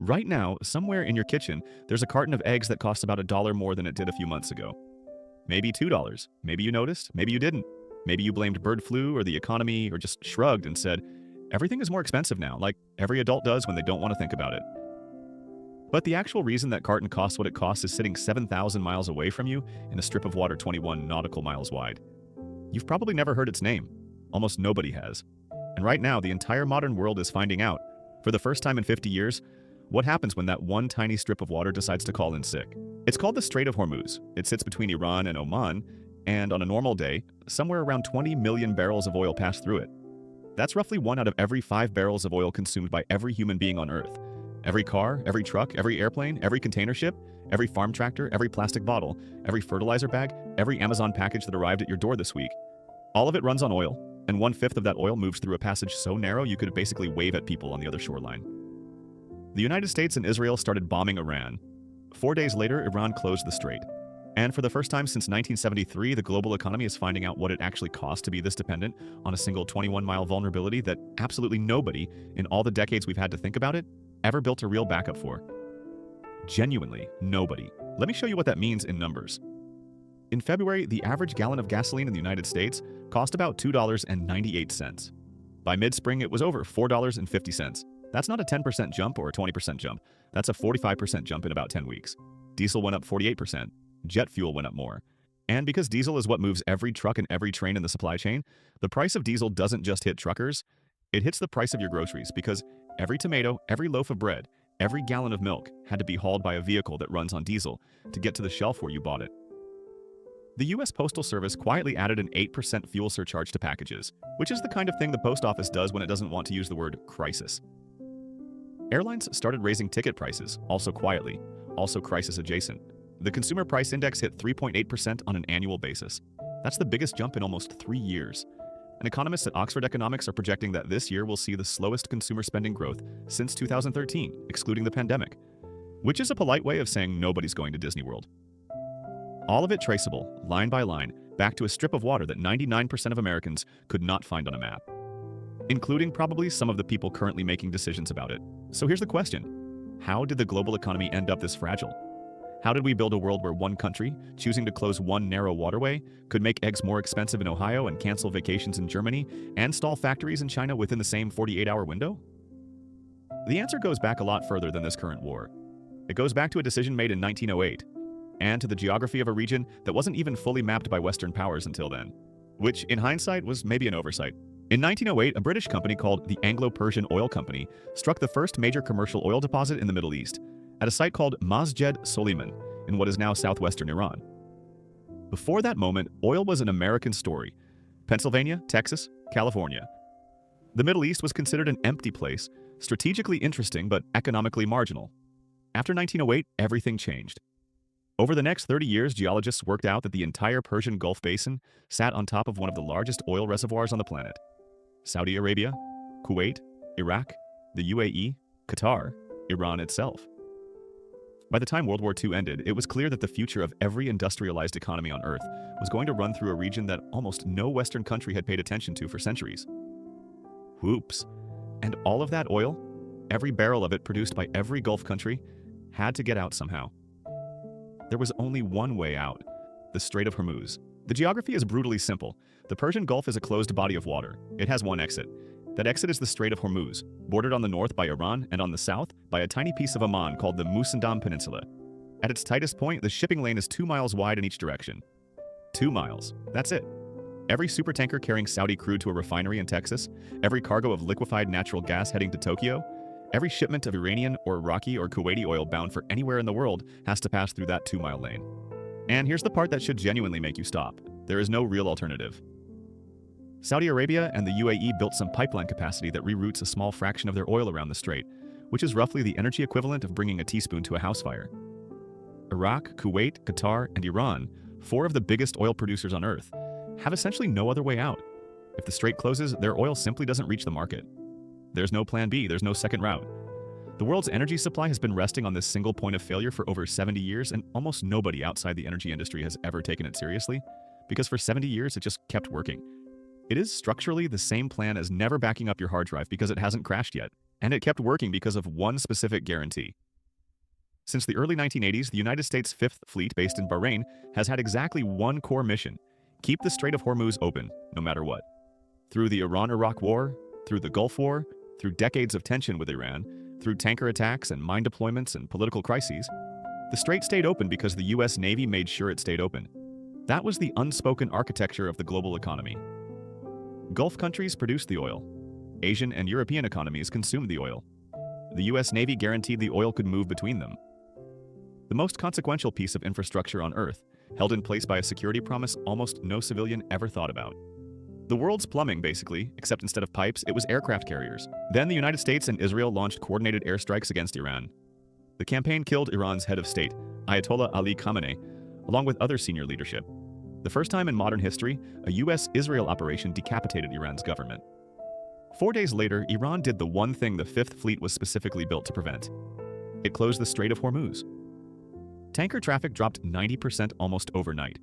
Right now, somewhere in your kitchen, there's a carton of eggs that costs about $1 more than it did a few months ago. Maybe $2. Maybe you noticed, maybe you didn't. Maybe you blamed bird flu or the economy or just shrugged and said, everything is more expensive now, like every adult does when they don't want to think about it. But the actual reason that carton costs what it costs is sitting 7,000 miles away from you in a strip of water 21 nautical miles wide. You've probably never heard its name. Almost nobody has. And right now, the entire modern world is finding out, for the first time in 50 years, what happens when that one tiny strip of water decides to call in sick. It's called the Strait of Hormuz. It sits between Iran and Oman, and on a normal day, somewhere around 20 million barrels of oil pass through it. That's roughly 1 out of every 5 barrels of oil consumed by every human being on Earth. Every car, every truck, every airplane, every container ship, every farm tractor, every plastic bottle, every fertilizer bag, every Amazon package that arrived at your door this week. All of it runs on oil, and 1/5 of that oil moves through a passage so narrow you could basically wave at people on the other shoreline. The United States and Israel started bombing Iran. 4 days later, Iran closed the strait. And for the first time since 1973, the global economy is finding out what it actually costs to be this dependent on a single 21-mile vulnerability that absolutely nobody, in all the decades we've had to think about it, ever built a real backup for. Genuinely, nobody. Let me show you what that means in numbers. In February, the average gallon of gasoline in the United States cost about $2.98. By mid-spring, it was over $4.50. That's not a 10% jump or a 20% jump. That's a 45% jump in about 10 weeks. Diesel went up 48%. Jet fuel went up more. And because diesel is what moves every truck and every train in the supply chain, the price of diesel doesn't just hit truckers, it hits the price of your groceries because every tomato, every loaf of bread, every gallon of milk had to be hauled by a vehicle that runs on diesel to get to the shelf where you bought it. The US Postal Service quietly added an 8% fuel surcharge to packages, which is the kind of thing the post office does when it doesn't want to use the word crisis. Airlines started raising ticket prices, also quietly, also crisis adjacent. The Consumer Price Index hit 3.8% on an annual basis. That's the biggest jump in almost 3 years. And economists at Oxford Economics are projecting that this year will see the slowest consumer spending growth since 2013, excluding the pandemic, which is a polite way of saying nobody's going to Disney World. All of it traceable, line by line, back to a strip of water that 99% of Americans could not find on a map, including probably some of the people currently making decisions about it. So here's the question. How did the global economy end up this fragile? How did we build a world where one country, choosing to close one narrow waterway, could make eggs more expensive in Ohio and cancel vacations in Germany, and stall factories in China within the same 48-hour window? The answer goes back a lot further than this current war. It goes back to a decision made in 1908, and to the geography of a region that wasn't even fully mapped by Western powers until then, which, in hindsight, was maybe an oversight. In 1908, a British company called the Anglo-Persian Oil Company struck the first major commercial oil deposit in the Middle East, at a site called Masjed Soliman in what is now southwestern Iran. Before that moment, oil was an American story. Pennsylvania, Texas, California. The Middle East was considered an empty place, strategically interesting but economically marginal. After 1908, everything changed. Over the next 30 years, geologists worked out that the entire Persian Gulf Basin sat on top of one of the largest oil reservoirs on the planet. Saudi Arabia, Kuwait, Iraq, the UAE, Qatar, Iran itself. By the time World War II ended, it was clear that the future of every industrialized economy on Earth was going to run through a region that almost no Western country had paid attention to for centuries. Whoops. And all of that oil, every barrel of it produced by every Gulf country, had to get out somehow. There was only one way out, the Strait of Hormuz. The geography is brutally simple. The Persian Gulf is a closed body of water. It has one exit. That exit is the Strait of Hormuz, bordered on the north by Iran and on the south by a tiny piece of Oman called the Musandam Peninsula. At its tightest point, the shipping lane is 2 miles wide in each direction. 2 miles. That's it. Every supertanker carrying Saudi crude to a refinery in Texas, every cargo of liquefied natural gas heading to Tokyo, every shipment of Iranian or Iraqi or Kuwaiti oil bound for anywhere in the world has to pass through that 2-mile lane. And here's the part that should genuinely make you stop. There is no real alternative. Saudi Arabia and the UAE built some pipeline capacity that reroutes a small fraction of their oil around the strait, which is roughly the energy equivalent of bringing a teaspoon to a house fire. Iraq, Kuwait, Qatar, and Iran, 4 of the biggest oil producers on Earth, have essentially no other way out. If the strait closes, their oil simply doesn't reach the market. There's no plan B, there's no second route. The world's energy supply has been resting on this single point of failure for over 70 years, and almost nobody outside the energy industry has ever taken it seriously, because for 70 years it just kept working. It is structurally the same plan as never backing up your hard drive because it hasn't crashed yet. And it kept working because of one specific guarantee. Since the early 1980s, the United States Fifth Fleet, based in Bahrain, has had exactly one core mission: keep the Strait of Hormuz open, no matter what. Through the Iran-Iraq War, through the Gulf War, through decades of tension with Iran, through tanker attacks and mine deployments and political crises, the strait stayed open because the US Navy made sure it stayed open. That was the unspoken architecture of the global economy. Gulf countries produced the oil. Asian and European economies consumed the oil. The US Navy guaranteed the oil could move between them. The most consequential piece of infrastructure on Earth, held in place by a security promise almost no civilian ever thought about. The world's plumbing, basically, except instead of pipes, it was aircraft carriers. Then the United States and Israel launched coordinated airstrikes against Iran. The campaign killed Iran's head of state, Ayatollah Ali Khamenei, along with other senior leadership. The first time in modern history, a US-Israel operation decapitated Iran's government. 4 days later, Iran did the one thing the Fifth Fleet was specifically built to prevent. It closed the Strait of Hormuz. Tanker traffic dropped 90% almost overnight.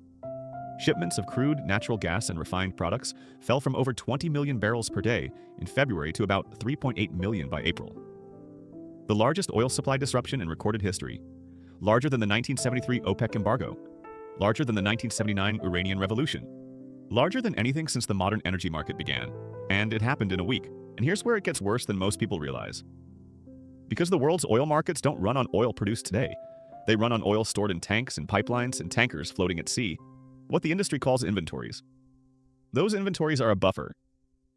Shipments of crude, natural gas, and refined products fell from over 20 million barrels per day in February to about 3.8 million by April. The largest oil supply disruption in recorded history, larger than the 1973 OPEC embargo, larger than the 1979 Iranian Revolution, larger than anything since the modern energy market began. And it happened in a week. And here's where it gets worse than most people realize. Because the world's oil markets don't run on oil produced today. They run on oil stored in tanks and pipelines and tankers floating at sea, what the industry calls inventories. Those inventories are a buffer.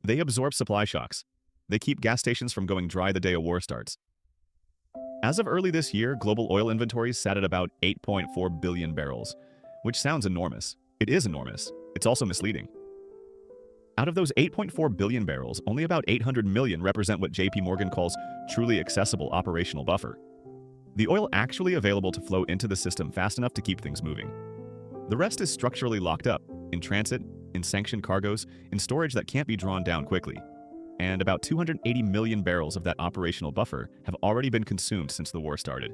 They absorb supply shocks. They keep gas stations from going dry the day a war starts. As of early this year, global oil inventories sat at about 8.4 billion barrels, which sounds enormous. It is enormous. It's also misleading. Out of those 8.4 billion barrels, only about 800 million represent what JP Morgan calls truly accessible operational buffer. The oil actually available to flow into the system fast enough to keep things moving. The rest is structurally locked up, in transit, in sanctioned cargoes, in storage that can't be drawn down quickly. And about 280 million barrels of that operational buffer have already been consumed since the war started.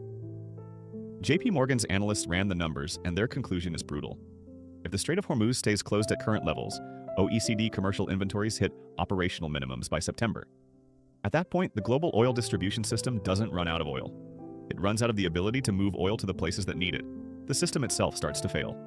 JP Morgan's analysts ran the numbers, and their conclusion is brutal. If the Strait of Hormuz stays closed at current levels, OECD commercial inventories hit operational minimums by September. At that point, the global oil distribution system doesn't run out of oil. It runs out of the ability to move oil to the places that need it. The system itself starts to fail.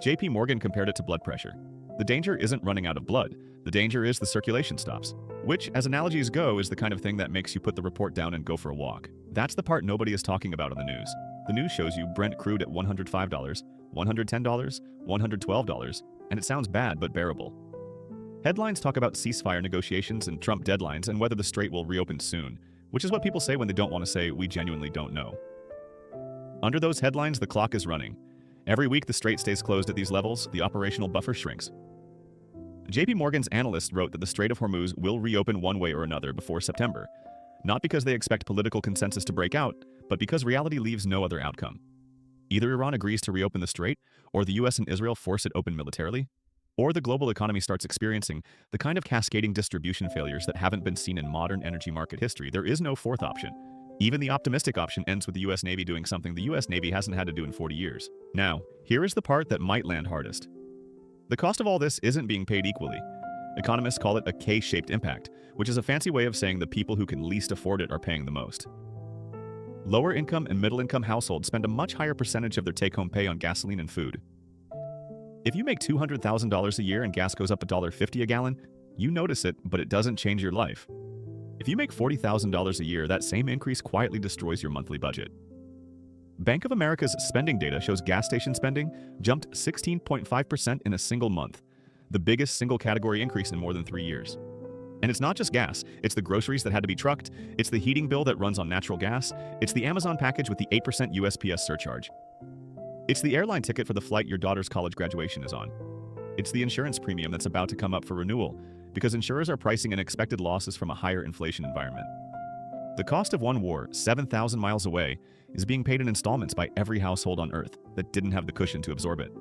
JP Morgan compared it to blood pressure. The danger isn't running out of blood. The danger is the circulation stops, which, as analogies go, is the kind of thing that makes you put the report down and go for a walk. That's the part nobody is talking about on the news. The news shows you Brent crude at $105, $110, $112, and it sounds bad but bearable. Headlines talk about ceasefire negotiations and Trump deadlines and whether the strait will reopen soon, which is what people say when they don't want to say we genuinely don't know. Under those headlines, the clock is running. Every week the strait stays closed at these levels, the operational buffer shrinks. JP Morgan's analyst wrote that the Strait of Hormuz will reopen one way or another before September, not because they expect political consensus to break out, but because reality leaves no other outcome. Either Iran agrees to reopen the strait, or the US and Israel force it open militarily, or the global economy starts experiencing the kind of cascading distribution failures that haven't been seen in modern energy market history. There is no fourth option. Even the optimistic option ends with the US Navy doing something the US Navy hasn't had to do in 40 years. Now, here is the part that might land hardest. The cost of all this isn't being paid equally. Economists call it a K-shaped impact, which is a fancy way of saying the people who can least afford it are paying the most. Lower income and middle income households spend a much higher percentage of their take-home pay on gasoline and food. If you make $200,000 a year and gas goes up $1.50 a gallon, you notice it, but it doesn't change your life. If you make $40,000 a year, that same increase quietly destroys your monthly budget. Bank of America's spending data shows gas station spending jumped 16.5% in a single month, the biggest single category increase in more than 3 years. And it's not just gas, it's the groceries that had to be trucked, it's the heating bill that runs on natural gas, it's the Amazon package with the 8% USPS surcharge. It's the airline ticket for the flight your daughter's college graduation is on. It's the insurance premium that's about to come up for renewal, because insurers are pricing in expected losses from a higher inflation environment. The cost of one war, 7,000 miles away, is being paid in installments by every household on Earth that didn't have the cushion to absorb it.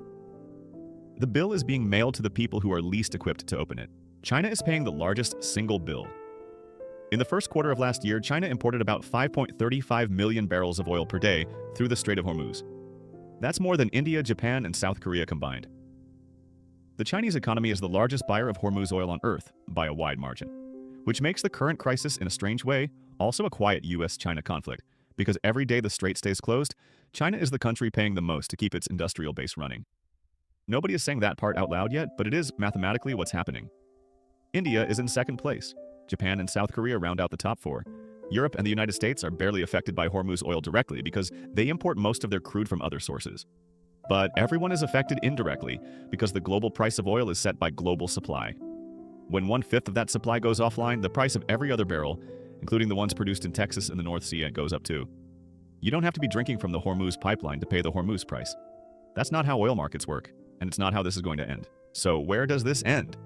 The bill is being mailed to the people who are least equipped to open it. China is paying the largest single bill. In the first quarter of last year, China imported about 5.35 million barrels of oil per day through the Strait of Hormuz. That's more than India, Japan, and South Korea combined. The Chinese economy is the largest buyer of Hormuz oil on Earth by a wide margin. which makes the current crisis in a strange way also a quiet US-China conflict, because every day the strait stays closed, China is the country paying the most to keep its industrial base running. Nobody is saying that part out loud yet, but it is mathematically what's happening. India is in second place. Japan and South Korea round out the top four. Europe and the United States are barely affected by Hormuz oil directly because they import most of their crude from other sources. But everyone is affected indirectly because the global price of oil is set by global supply. When 1/5 of that supply goes offline, the price of every other barrel, including the ones produced in Texas and the North Sea, goes up too. You don't have to be drinking from the Hormuz pipeline to pay the Hormuz price. That's not how oil markets work, and it's not how this is going to end. So where does this end?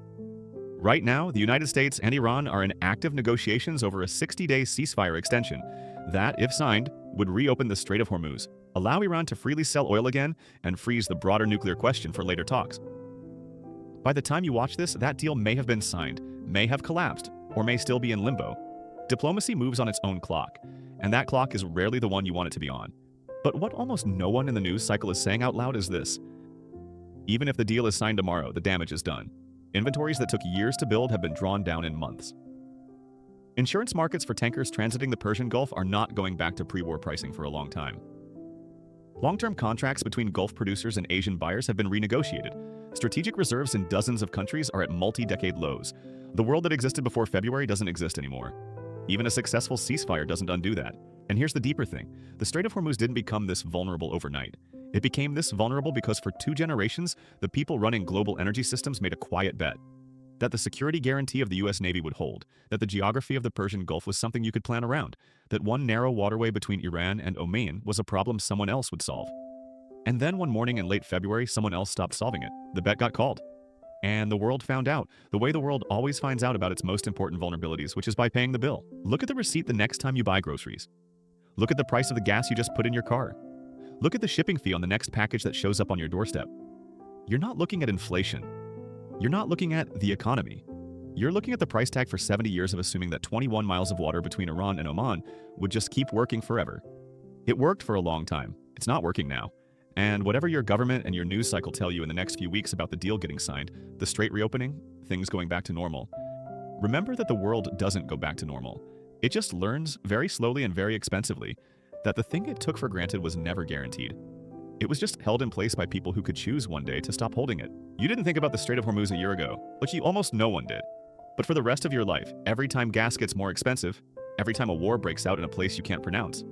Right now, the United States and Iran are in active negotiations over a 60-day ceasefire extension that, if signed, would reopen the Strait of Hormuz, allow Iran to freely sell oil again, and freeze the broader nuclear question for later talks. By the time you watch this, that deal may have been signed, may have collapsed, or may still be in limbo. Diplomacy moves on its own clock, and that clock is rarely the one you want it to be on. But what almost no one in the news cycle is saying out loud is this: even if the deal is signed tomorrow, the damage is done. Inventories that took years to build have been drawn down in months. Insurance markets for tankers transiting the Persian Gulf are not going back to pre-war pricing for a long time. Long-term contracts between Gulf producers and Asian buyers have been renegotiated. Strategic reserves in dozens of countries are at multi-decade lows. The world that existed before February doesn't exist anymore. Even a successful ceasefire doesn't undo that. And here's the deeper thing. The Strait of Hormuz didn't become this vulnerable overnight. It became this vulnerable because for 2 generations, the people running global energy systems made a quiet bet that the security guarantee of the US Navy would hold, that the geography of the Persian Gulf was something you could plan around, that one narrow waterway between Iran and Oman was a problem someone else would solve. And then one morning in late February, someone else stopped solving it. The bet got called. And the world found out, the way the world always finds out about its most important vulnerabilities, which is by paying the bill. Look at the receipt the next time you buy groceries. Look at the price of the gas you just put in your car. Look at the shipping fee on the next package that shows up on your doorstep. You're not looking at inflation. You're not looking at the economy. You're looking at the price tag for 70 years of assuming that 21 miles of water between Iran and Oman would just keep working forever. It worked for a long time. It's not working now. And whatever your government and your news cycle tell you in the next few weeks about the deal getting signed, the strait reopening, things going back to normal, remember that the world doesn't go back to normal. It just learns, very slowly and very expensively, that the thing it took for granted was never guaranteed. It was just held in place by people who could choose one day to stop holding it. You didn't think about the Strait of Hormuz a year ago, like almost no one did. But for the rest of your life, every time gas gets more expensive, every time a war breaks out in a place you can't pronounce,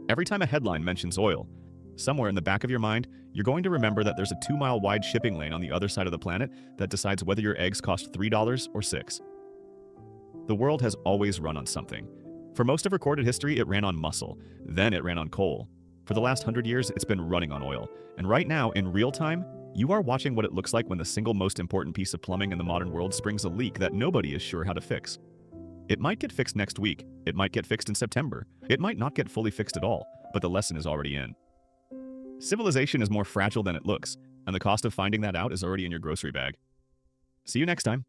every time a headline mentions oil, somewhere in the back of your mind, you're going to remember that there's a 2-mile wide shipping lane on the other side of the planet that decides whether your eggs cost $3 or $6. The world has always run on something. For most of recorded history, it ran on muscle. Then it ran on coal. For the last 100 years, it's been running on oil. And right now, in real time, you are watching what it looks like when the single most important piece of plumbing in the modern world springs a leak that nobody is sure how to fix. It might get fixed next week. It might get fixed in September. It might not get fully fixed at all, but the lesson is already in. Civilization is more fragile than it looks, and the cost of finding that out is already in your grocery bag. See you next time.